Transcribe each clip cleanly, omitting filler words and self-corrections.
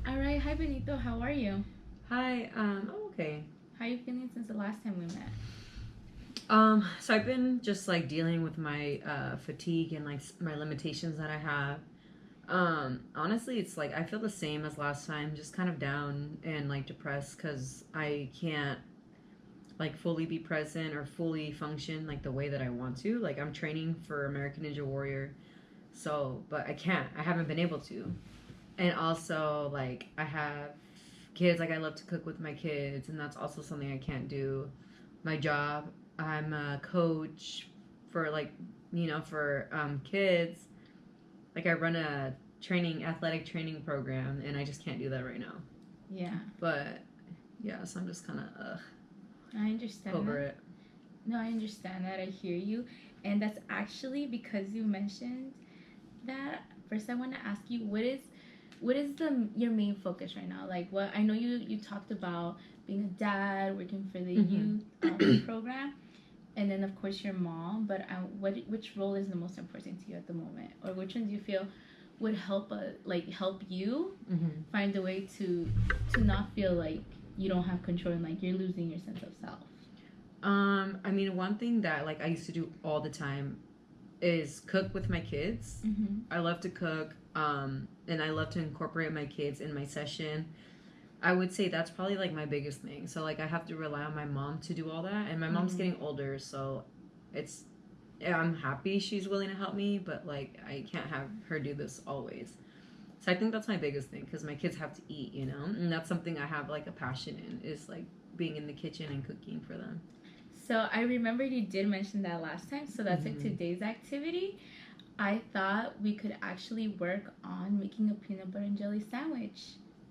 All right, hi Benito, how are you? Hi, I'm okay. How are you feeling since the last time we met? So I've been just like dealing with my fatigue and like my limitations that I have. Honestly, it's like I feel the same as last time, just kind of down and like depressed because I can't like fully be present or fully function like the way that I want to. Like I'm training for American Ninja Warrior, so but I can't. I haven't been able to. And also like I have kids, like I love to cook with my kids, and that's also something I can't do. My job, I'm a coach for like for kids. Like I run a training athletic training program, and I just can't do that right now. Yeah, But yeah, so I'm just kind of I understand over that. it. No, I understand that. I hear you. And that's actually because you mentioned that. First, I want to ask you what is the your main focus right now? Like what I know you talked about being a dad, working for the youth program, and then of course your mom. But which role is the most important to you at the moment, or which one do you feel would help you Mm-hmm. find a way to not feel like you don't have control and like you're losing your sense of self? I mean, one thing that like I used to do all the time is cook with my kids. Mm-hmm. I love to cook, and I love to incorporate my kids in my session. I would say that's probably like my biggest thing. So like I have to rely on my mom to do all that, and my mom's Mm-hmm. getting older, so it's yeah, I'm happy she's willing to help me, but like I can't have her do this always. So I think that's my biggest thing because my kids have to eat, and that's something I have like a passion in is like being in the kitchen and cooking for them. So I remember you did mention that last time. So that's like Mm-hmm. today's activity. I thought we could actually work on making a peanut butter and jelly sandwich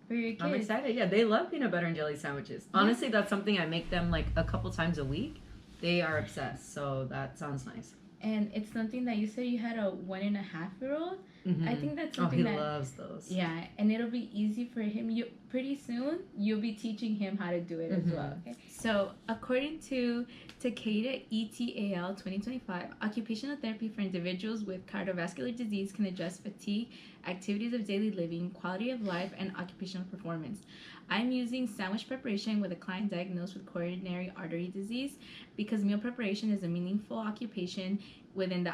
for your I'm kids. excited. Yeah, they love peanut butter and jelly sandwiches. Yeah. Honestly, that's something I make them like a couple times a week. They are obsessed, so that sounds nice. And it's something that you said you had a 1.5 year old. I Mm-hmm. think that's Oh, he something that loves those. yeah, and it'll be easy for him. You pretty soon you'll be teaching him how to do it as well. Okay. So according to Takeda ETAL 2025, occupational therapy for individuals with cardiovascular disease can address fatigue, activities of daily living, quality of life, and occupational performance. I'm using sandwich preparation with a client diagnosed with coronary artery disease because meal preparation is a meaningful occupation within the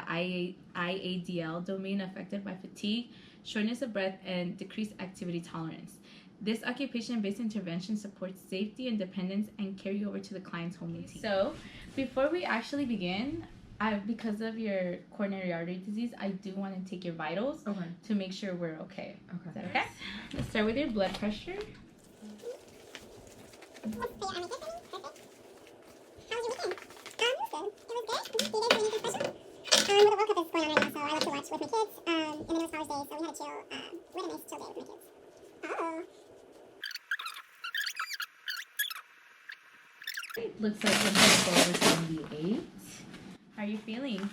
IADL domain affected by fatigue, shortness of breath, and decreased activity tolerance. This occupation-based intervention supports safety, independence, and carry over to the client's home routine. So, before we actually begin, because of your coronary artery disease, I do want to take your vitals to make sure we're okay. Okay. Is that okay? Let's start with your blood pressure. Looks like the blood is 78. How are you feeling?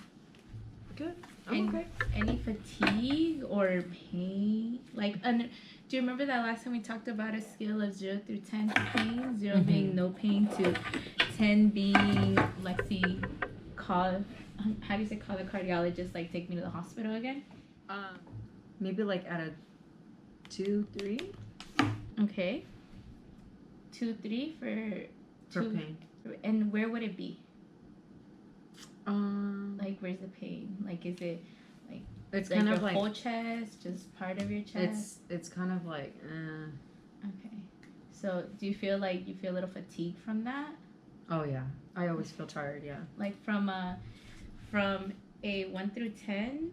Good. I'm okay. Any fatigue or pain? Like, do you remember that last time we talked about a scale of 0 through 10 pain? 0 being no pain to 10 being, let's see, call, how do you say, call the cardiologist, like take me to the hospital again? Maybe like at a 2, 3 Okay. 2, 3 for pain. And where would it be? Like where's the pain? Like, is it like it's like kind your of like whole chest, just part of your chest? it's kind of like Okay. So do you feel like you feel a little fatigue from that? Oh yeah, I always feel tired. Yeah. Like from a 1 through 10,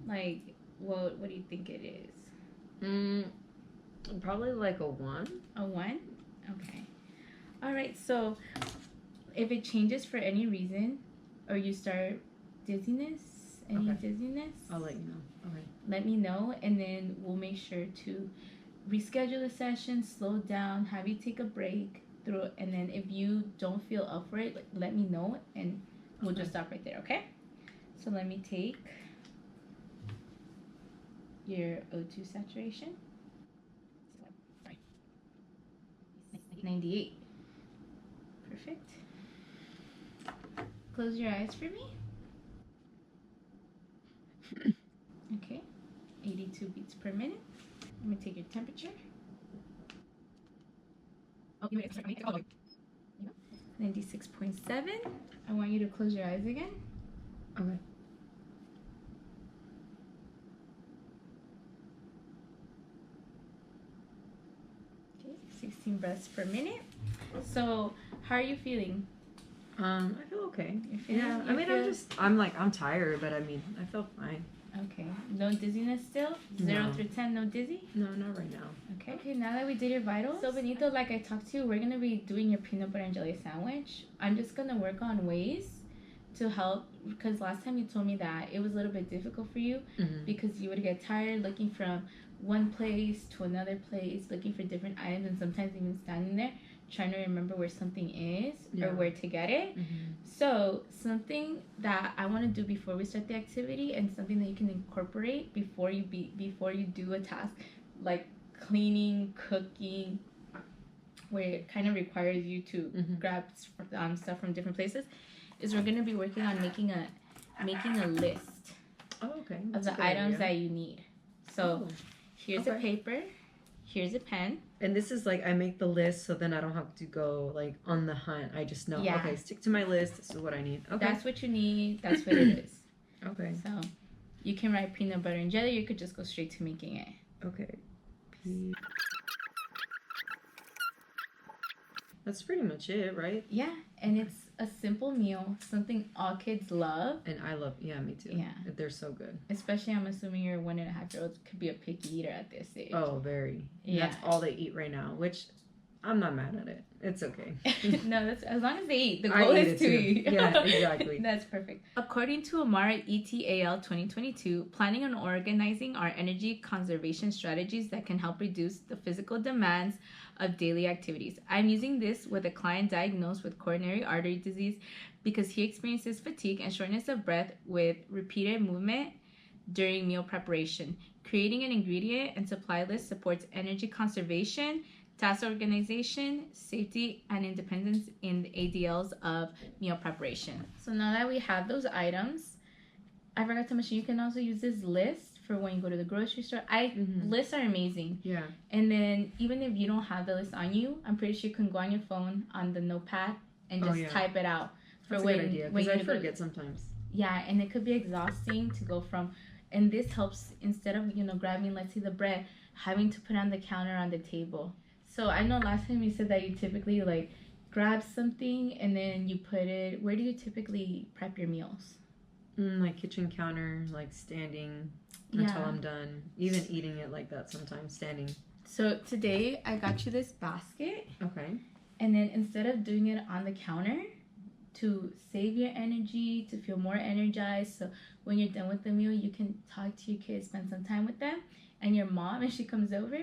like what do you think it is? Probably like a 1. A 1? Okay. All right. So if it changes for any reason, or you start dizziness, dizziness, I'll let you know. Okay. let me know, and then we'll make sure to reschedule the session, slow down, have you take a break through, and then if you don't feel up for it, like, let me know, and we'll just stop right there. Okay. So let me take your O2 saturation. 98. Perfect. Close your eyes for me. Okay. 82 beats per minute. Let me take your temperature. 96.7. I want you to close your eyes again. Okay. Okay, 16 breaths per minute. So, how are you feeling? I feel okay. Yeah, I mean, I'm tired, but I mean, I feel fine. Okay. No dizziness still? 0 through 10, no dizzy? No, not right now. Okay. Okay, now that we did your vitals, so Benito, like I talked to you, we're going to be doing your peanut butter and jelly sandwich. I'm just going to work on ways to help, because last time you told me that it was a little bit difficult for you because you would get tired looking from one place to another place, looking for different items, and sometimes even standing there trying to remember where something is or where to get it. So something that I want to do before we start the activity, and something that you can incorporate before you do a task like cleaning, cooking, where it kind of requires you to grab stuff from different places, is we're going to be working on making a list of the items that you need. So here's a paper, here's a pen. And this is like, I make the list so then I don't have to go like on the hunt. I just know, okay, stick to my list. This is what I need. Okay. That's what you need. That's what it is. Okay. So you can write peanut butter and jelly. You could just go straight to making it. Okay. That's pretty much it, right? Yeah. And it's a simple meal, something all kids love. And I love, me too. Yeah. They're so good. Especially, I'm assuming your 1.5-year-old could be a picky eater at this age. Oh, very. Yeah. That's all they eat right now, which I'm not mad at it. It's okay. No, that's as long as they eat. The goal is to eat. Yeah, exactly. That's perfect. According to Amara ETAL 2022, planning and organizing are energy conservation strategies that can help reduce the physical demands of daily activities. I'm using this with a client diagnosed with coronary artery disease because he experiences fatigue and shortness of breath with repeated movement during meal preparation. Creating an ingredient and supply list supports energy conservation, task organization, safety, and independence in the ADLs of meal preparation. So now that we have those items, I forgot to mention you can also use this list for when you go to the grocery store. Lists are amazing. Yeah. And then even if you don't have the list on you, I'm pretty sure you can go on your phone on the notepad and just type it out. That's a good idea, because I forget sometimes. Yeah, and it could be exhausting to go from, and this helps instead of, grabbing, let's say, the bread, having to put it on the counter on the table. So I know last time you said that you typically like grab something and then you put it, where do you typically prep your meals? Like kitchen counter, like standing until I'm done. Even eating it like that sometimes, standing. So today I got you this basket. Okay. And then instead of doing it on the counter, to save your energy, to feel more energized, so when you're done with the meal, you can talk to your kids, spend some time with them. And your mom, if she comes over,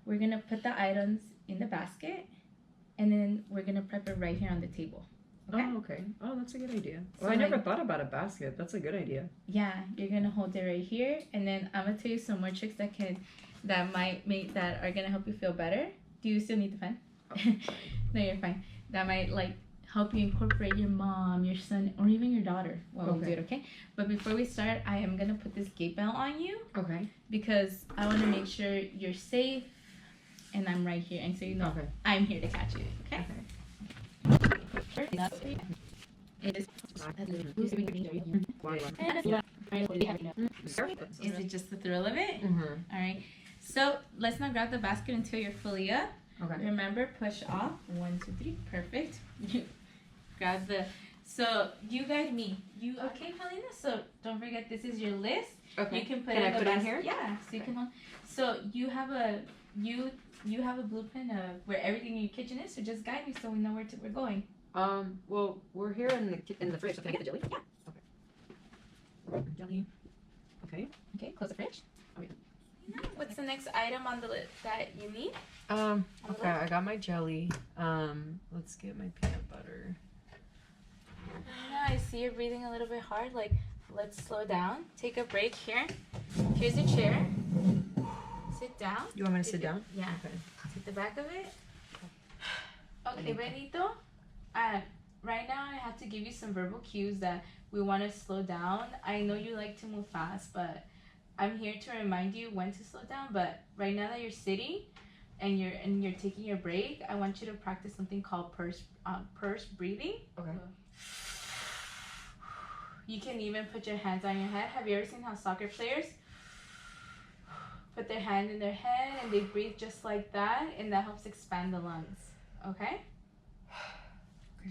we're going to put the items in the basket, and then we're going to prep it right here on the table. Okay? Oh, okay. Oh, that's a good idea. Well, I never thought about a basket. That's a good idea. Yeah, you're going to hold it right here, and then I'm going to tell you some more tricks that are going to help you feel better. Do you still need the pen? Oh, no, you're fine. That might, help you incorporate your mom, your son, or even your daughter while we do it, okay? But before we start, I am going to put this gate belt on you. Okay. Because I want to make sure you're safe, and I'm right here, and so you know I'm here to catch you, okay? Is it just the thrill of it? All right. So let's now grab the basket until you're fully up. Okay. Remember, push off. 1, 2, 3. Perfect. You grab the. So you guide me. You okay, Paulina? So don't forget, this is your list. Okay. You can put it in here. Yeah. So you can. So you have a blueprint of where everything in your kitchen is. So just guide me so we know where we're going. Well, we're here in the fridge. So can I get the jelly? Yeah. Okay. Jelly. Okay. Okay. Close the fridge. Okay. What's the next item on the list that you need? Okay, I got my jelly. Let's get my peanut butter. I see you're breathing a little bit hard. Let's slow down. Take a break here. Here's a chair. Sit down. You want me to sit down? Yeah. Okay. Take the back of it. Okay, Benito. Right now I have to give you some verbal cues that we want to slow down. I know you like to move fast, but I'm here to remind you when to slow down. But right now that you're sitting, and you're taking your break, I want you to practice something called purse breathing. Okay. You can even put your hands on your head. Have you ever seen how soccer players put their hand in their head and they breathe just like that, and that helps expand the lungs? Okay?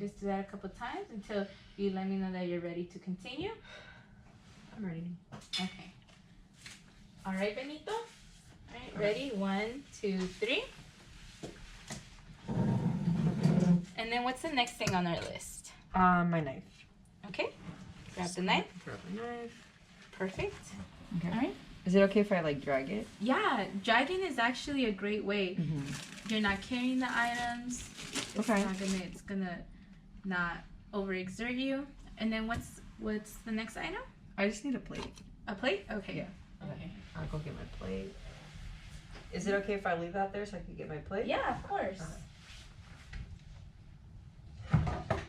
Just do that a couple times until you let me know that you're ready to continue. I'm ready. Okay. All right, Benito. All right, ready? 1, 2, 3. And then what's the next thing on our list? My knife. Okay. Grab the knife. Grab my knife. Perfect. Okay. All right. Is it okay if I like drag it? Yeah, dragging is actually a great way. You're not carrying the items. It's gonna not overexert you. And then what's the next item? I just need a plate. A plate? Okay. Yeah. Okay. I'll go get my plate. Is it okay if I leave that there so I can get my plate? Yeah, of course. Okay.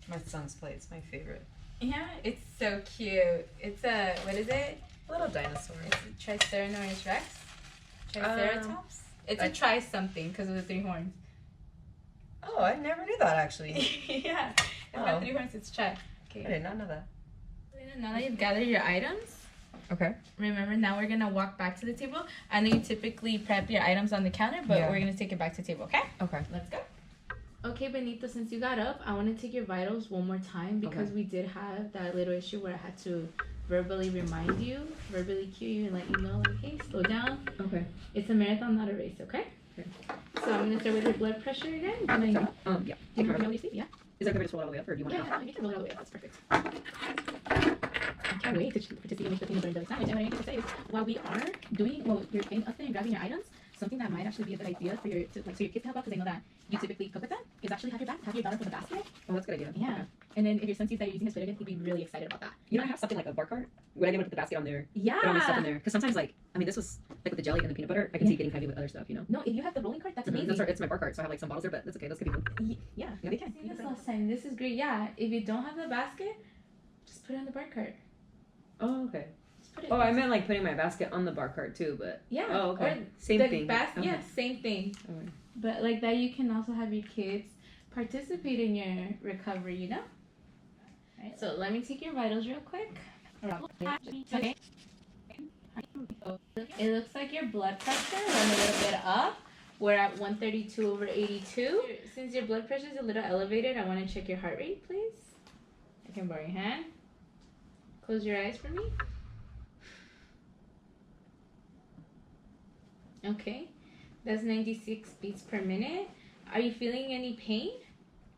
My son's plate. It's my favorite. Yeah, it's so cute. It's a, what is it? A little dinosaur. It's a Triceratops Rex? Triceratops? It's a tri something because of the 3 horns. Oh, I never knew that actually. Yeah, it's got 3 horns. It's tri. Okay. I did not know that. Now that you've gathered your items, okay. Remember, now we're gonna walk back to the table. I know you typically prep your items on the counter, but we're gonna take it back to the table, okay? Okay. Let's go. Okay, Benito, since you got up, I want to take your vitals one more time because we did have that little issue where I had to verbally remind you, verbally cue you and let you know, like, hey, slow down. Okay. It's a marathon, not a race, okay? Okay. So I'm gonna start with your blood pressure again. Yeah. Do you know how to sleep? Yeah. Is it okay to just roll it all the way up, or do you want it Yeah, you can roll it all the way up. That's perfect. I can't wait to see you make the peanut butter and jelly sandwich. And what I need to say is, while we are doing, well, you're getting up there and grabbing your items, something that might actually be a good idea for your kids to help out, because I know that you typically cook with them, is actually have your daughter put a basket. Oh, that's a good idea. Yeah. Okay. And then if your son sees that you're using his spit again, he'd be really excited about that. You know, I have something like a bar cart. Would I be able to put the basket on there? Yeah. Put all my stuff in there? Because sometimes, like, I mean, this was like with the jelly and the peanut butter. I can see it getting heavy with other stuff, you know. No, if you have the rolling cart, that's amazing. It's my bar cart, so I have like some bottles there, but that's okay. Those could be fun. Yeah. Yeah, they can. This last time. This is great. Yeah. If you don't have the basket, just put it on the bar cart. Oh, okay. Just put it. Oh, I meant like putting my basket on the bar cart too, but yeah. Oh, okay. Or Same thing. Yeah, same thing. Okay. But like that, you can also have your kids participate in your recovery. You know. Right. So let me take your vitals real quick. Okay. It looks like your blood pressure went a little bit up. We're at 132/82. Since your blood pressure is a little elevated, I want to check your heart rate, please. I can borrow your hand. Close your eyes for me. Okay. That's 96 beats per minute. Are you feeling any pain?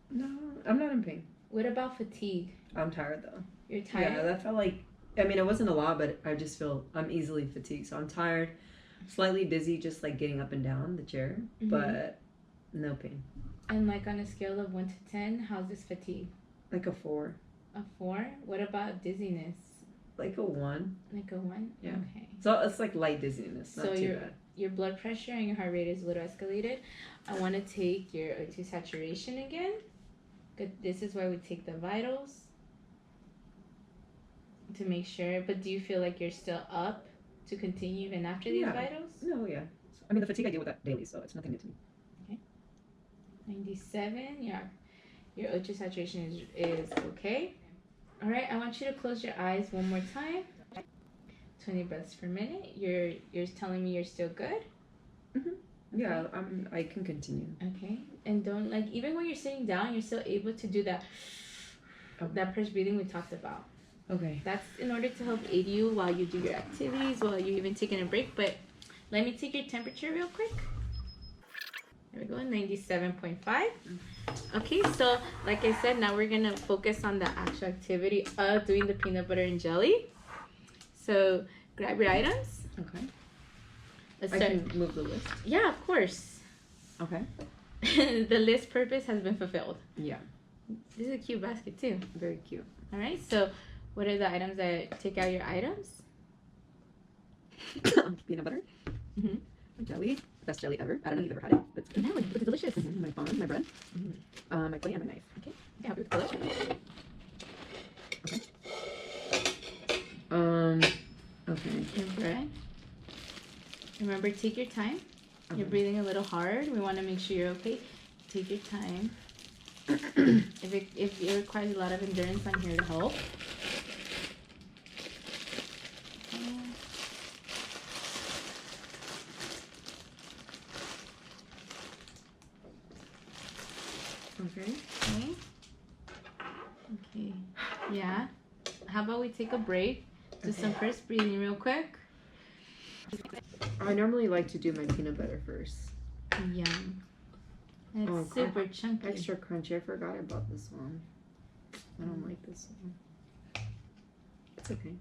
No, I'm not in pain. What about fatigue? I'm tired though. You're tired? Yeah, that felt like, I mean, it wasn't a lot, but I just feel I'm easily fatigued. So I'm tired, slightly dizzy, just like getting up and down the chair, but no pain. And like on a scale of 1 to 10, how's this fatigue? Like a 4. A 4? What about dizziness? Like a 1. Like a 1? Yeah. Okay. So it's like light dizziness, not so too bad. Your blood pressure and your heart rate is a little escalated. I want to take your O2 saturation again. Good. This is why we take the vitals to make sure. But do you feel like you're still up to continue even after these vitals? No, yeah. I mean, the fatigue I deal with that daily, so it's nothing new to me. Okay. 97. Yeah. Your O2 saturation is okay. All right. I want you to close your eyes one more time. 20 breaths per minute. You're telling me you're still good? Mm-hmm. Yeah, I can continue. Okay. And don't, like, even when you're sitting down, you're still able to do that that purse breathing we talked about. Okay. That's in order to help aid you while you do your activities, while you're even taking a break. But let me take your temperature real quick. There we go, 97.5. Okay, so like I said, now we're gonna focus on the actual activity of doing the peanut butter and jelly. So grab your items. Okay. Let's I start. can move the list. Yeah, of course. Okay. The list purpose has been fulfilled. Yeah. This is a cute basket too. Very cute. All right, so what are the items that take out your items? Peanut butter. Jelly. Best jelly ever. I don't know if you've ever had it, but it's good. No, it's delicious. My phone, my bread, my plate, and my knife. Okay, I can help you with the color. Okay. Okay. Your bread. And Remember, take your time. You're breathing a little hard. We want to make sure you're okay. Take your time. If it requires a lot of endurance, I'm here to help. Okay. Okay. Okay. Yeah. How about we take a break? Do some first breathing real quick. I normally like to do my peanut butter first. Yum. It's super chunky. Extra crunchy. I forgot I bought this one. I don't like this one. It's okay.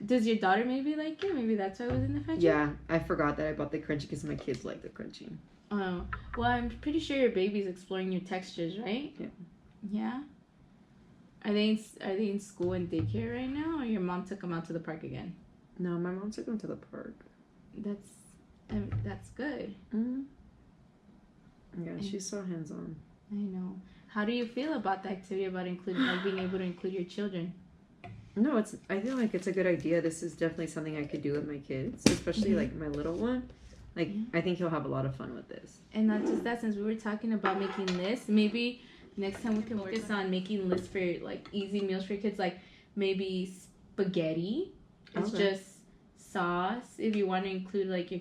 Does your daughter maybe like it? Maybe that's why it was in the fridge? Yeah, I forgot that I bought the crunchy because my kids like the crunchy. Oh, well, I'm pretty sure your baby's exploring new textures, right? Yeah. Yeah? Are they in school and daycare right now, or your mom took them out to the park again? No, my mom took them to the park. That's good. Mm-hmm. Yeah, she's so hands-on. I know. How do you feel about the activity about being able to include your children? No, I feel like it's a good idea. This is definitely something I could do with my kids, especially like my little one. Like, I think he'll have a lot of fun with this. And not just that, since we were talking about making lists, maybe next time we can focus on making lists for like easy meals for kids, like maybe spaghetti. It's just sauce. If you want to include like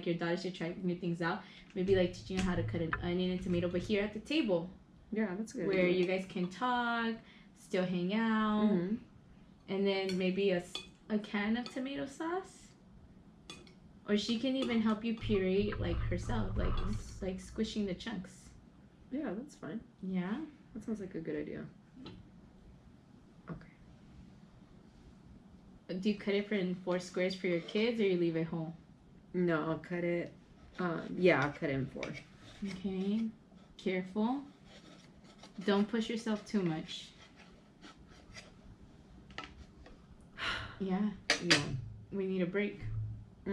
your daughter should try new things out. Maybe like teaching her how to cut an onion and tomato, but here at the table. Yeah, that's good. Where you guys can talk, still hang out, and then maybe a can of tomato sauce. Or she can even help you puree like herself, like squishing the chunks. Yeah, that's fine. Yeah? That sounds like a good idea. Okay. Do you cut it in 4 squares for your kids, or you leave it whole? No, I'll cut it. I'll cut it in 4. Okay. Careful. Don't push yourself too much. Yeah. Yeah. We need a break. Yeah.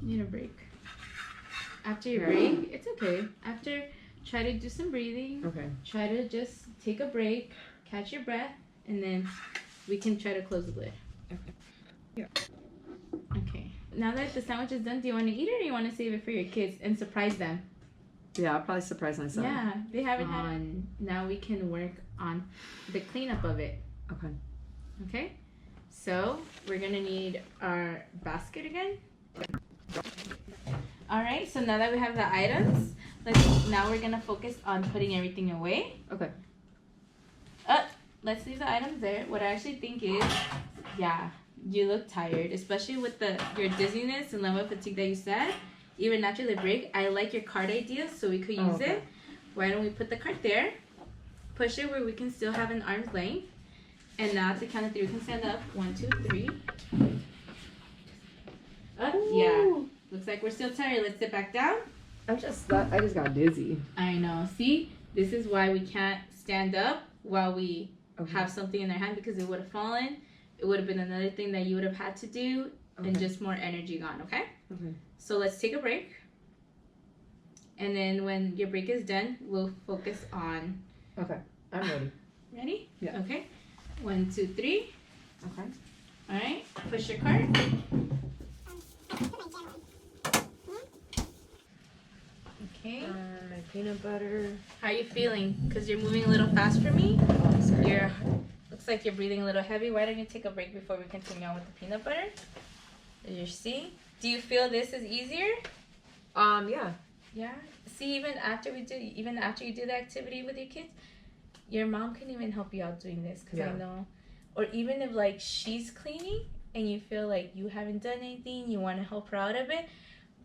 Need a break. After your break, it's okay. After, try to do some breathing. Okay. Try to just take a break, catch your breath, and then we can try to close the lid. Okay. Yeah. Okay. Now that the sandwich is done, do you want to eat it or you want to save it for your kids and surprise them? Yeah, I'll probably surprise myself. Yeah, they haven't had one. Now we can work on the cleanup of it. Okay. Okay? So, we're going to need our basket again. Alright, so now that we have the items, now we're going to focus on putting everything away. Okay. Let's leave the items there. What I actually think is, yeah, you look tired, especially with your dizziness and level of fatigue that you said. Even after the break, I like your cart idea, so we could use it. Why don't we put the cart there, push it where we can still have an arm's length, and now at the count of 3, we can stand up. 1, 2, 3. Yeah. Looks like we're still tired. Let's sit back down. I just got dizzy. I know. See, this is why we can't stand up while we have something in our hand, because it would have fallen. It would have been another thing that you would have had to do, and just more energy gone. Okay. Okay. So let's take a break. And then when your break is done, we'll focus on... Okay. I'm ready. Ready? Yeah. Okay. 1, 2, 3. Okay. All right. Push your cart. Okay. My peanut butter. How are you feeling? Because you're moving a little fast for me. Oh, sorry. Looks like you're breathing a little heavy. Why don't you take a break before we continue on with the peanut butter? You see? Do you feel this is easier? Yeah. Yeah. See, even after you do the activity with your kids, your mom can even help you out doing this, because I know. Or even if like she's cleaning and you feel like you haven't done anything, you want to help her out a bit.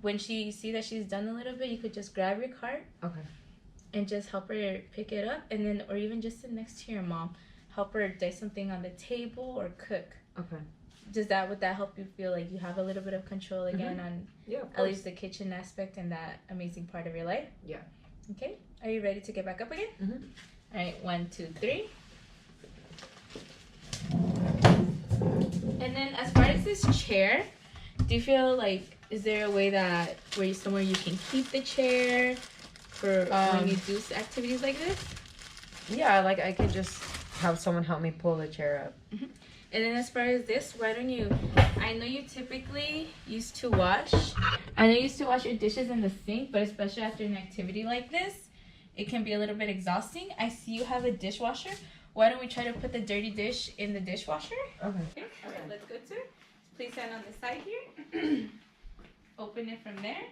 When you see that she's done a little bit, you could just grab your cart. Okay. And just help her pick it up, and then, or even just sit next to your mom, help her dice something on the table or cook. Okay. Would that help you feel like you have a little bit of control again on at least the kitchen aspect and that amazing part of your life? Yeah. Okay. Are you ready to get back up again? Mm-hmm. All right. 1, 2, 3. And then as far as this chair, do you feel like, is there a way that somewhere you can keep the chair for when you do activities like this? Yeah, like I could just have someone help me pull the chair up. And then as far as this, why don't you, I know you typically used to wash, your dishes in the sink, but especially after an activity like this, it can be a little bit exhausting. I see you have a dishwasher. Why don't we try to put the dirty dish in the dishwasher? Okay. All right, let's go to it. Please stand on the side here. Open it from there.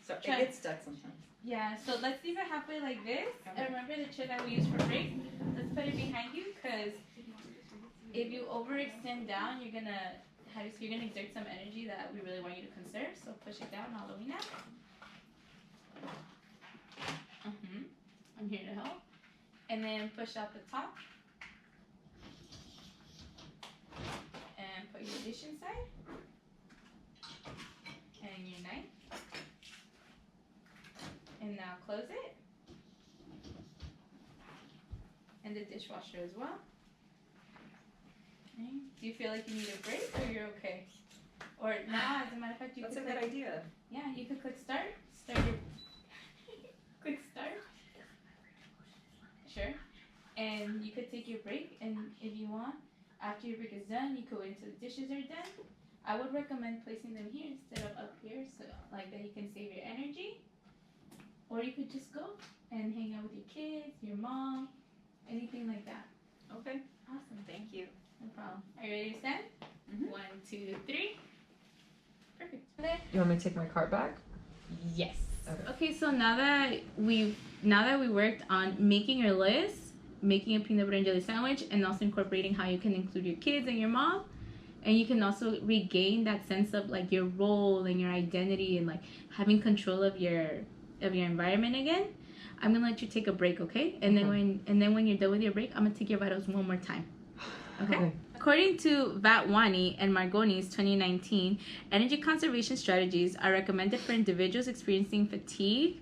So it gets stuck sometimes. Yeah, so let's leave it halfway like this. And remember the chair that we use for break? Let's put it behind you, because if you overextend down, you're gonna exert some energy that we really want you to conserve. So push it down all the way now. I'm here to help. And then push out the top. And put your dish inside. And your knife. And now close it. And the dishwasher as well. Okay. Do you feel like you need a break, or you're okay? Or now, as a matter of fact, That's a good idea. Yeah, you could click start. Start your click start. Sure. And you could take your break, and if you want, after your break is done, you could wait until the dishes are done. I would recommend placing them here instead of up here, so like that you can save your energy. Or you could just go and hang out with your kids, your mom, anything like that. Okay. Awesome. Thank you. No problem. Are you ready to stand? 1, 2, 3. Perfect. You want me to take my cart back? Yes. Okay. Okay, so now that we worked on making your list, making a peanut butter and jelly sandwich, and also incorporating how you can include your kids and your mom, and you can also regain that sense of like your role and your identity and like having control of your environment again, I'm gonna let you take a break, okay? And then when you're done with your break, I'm gonna take your vitals one more time. Okay? According to Vatwani and Margoni's 2019, energy conservation strategies are recommended for individuals experiencing fatigue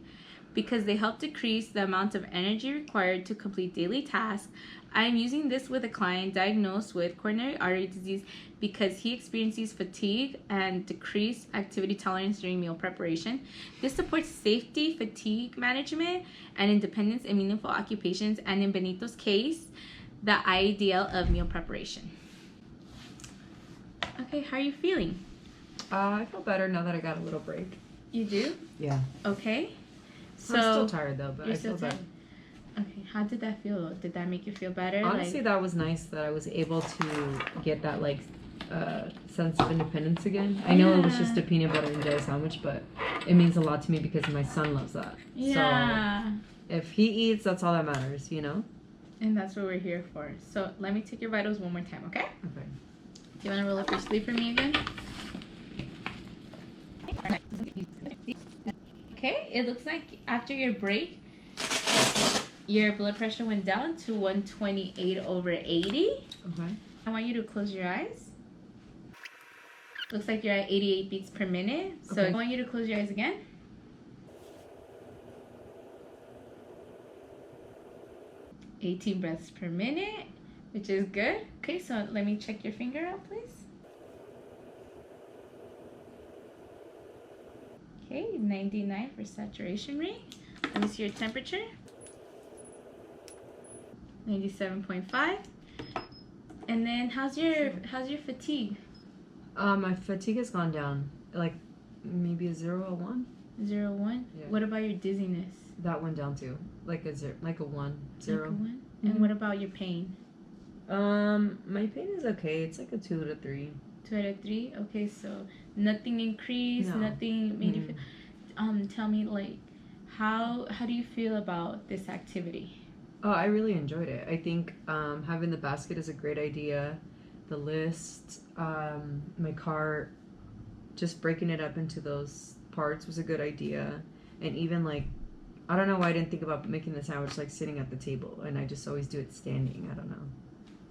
because they help decrease the amount of energy required to complete daily tasks. I am using this with a client diagnosed with coronary artery disease because he experiences fatigue and decreased activity tolerance during meal preparation. This supports safety, fatigue management, and independence in meaningful occupations, and in Benito's case, the ideal of meal preparation. Okay, how are you feeling? I feel better now that I got a little break. You do? Yeah. Okay. So I'm still tired though, but you're I feel still better. Okay, how did that feel? Did that make you feel better? Honestly, that was nice that I was able to get that like sense of independence again. I know it was just a peanut butter and jelly sandwich, but it means a lot to me because my son loves that. Yeah. So if he eats, that's all that matters, you know? And that's what we're here for. So let me take your vitals one more time, okay? Okay. Do you want to roll up your sleeve for me again? Okay, it looks like after your break, your blood pressure went down to 128/80. Okay. I want you to close your eyes. Looks like you're at 88 beats per minute. So Okay. I want you to close your eyes again. $18 breaths per minute, which is good. Okay, so let me check your finger out, please. Okay, 99 for saturation rate. Let me see your temperature. 97.5. And then how's your fatigue? My fatigue has gone down, like maybe a 0 or 1. 0, 1. Yeah. What about your dizziness? That went down too, like a 1, 0. Like a 1? Mm-hmm. And what about your pain? My pain is okay. It's like a 2 to 3. 2 out of 3. Okay, so nothing increased, No. nothing made you feel. Tell me, like, how do you feel about this activity? Oh, I really enjoyed it. I think having the basket is a great idea. The list, my cart, just breaking it up into those parts was a good idea. And even like, I don't know why I didn't think about making the sandwich like sitting at the table, and I just always do it standing. I don't know.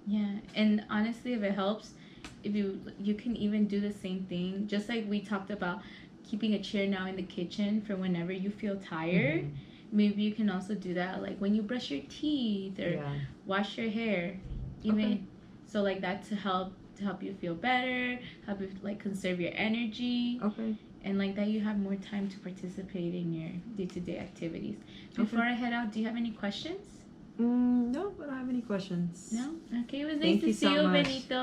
Yeah, and honestly, if it helps, if you can even do the same thing, just like we talked about keeping a chair now in the kitchen for whenever you feel tired. Mm-hmm. Maybe you can also do that like when you brush your teeth or wash your hair, even so like that to help you feel better, help you like conserve your energy. Okay. And like that you have more time to participate in your day-to-day activities. Before I head out, do you have any questions? No, I don't have any questions. No? Okay, it was nice Thank to you see so you, much. Benito.